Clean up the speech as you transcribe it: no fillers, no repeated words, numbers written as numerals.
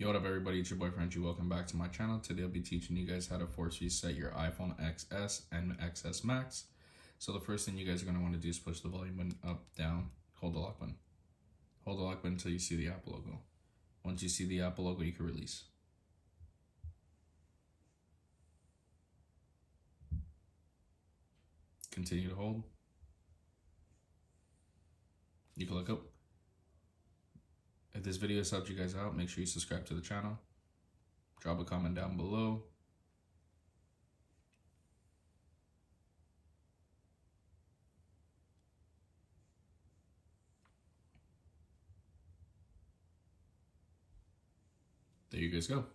Yo, what up everybody, it's your boy Frenchiie. Welcome back to my channel. Today I'll be teaching you guys how to force reset your iPhone XS and XS Max. So the first thing you guys are going to want to do is push the volume button up, down, hold the lock button. Hold the lock button until you see the Apple logo. Once you see the Apple logo, you can release. Continue to hold. You can look up. If this video has helped you guys out, make sure you subscribe to the channel. Drop a comment down below. There you guys go.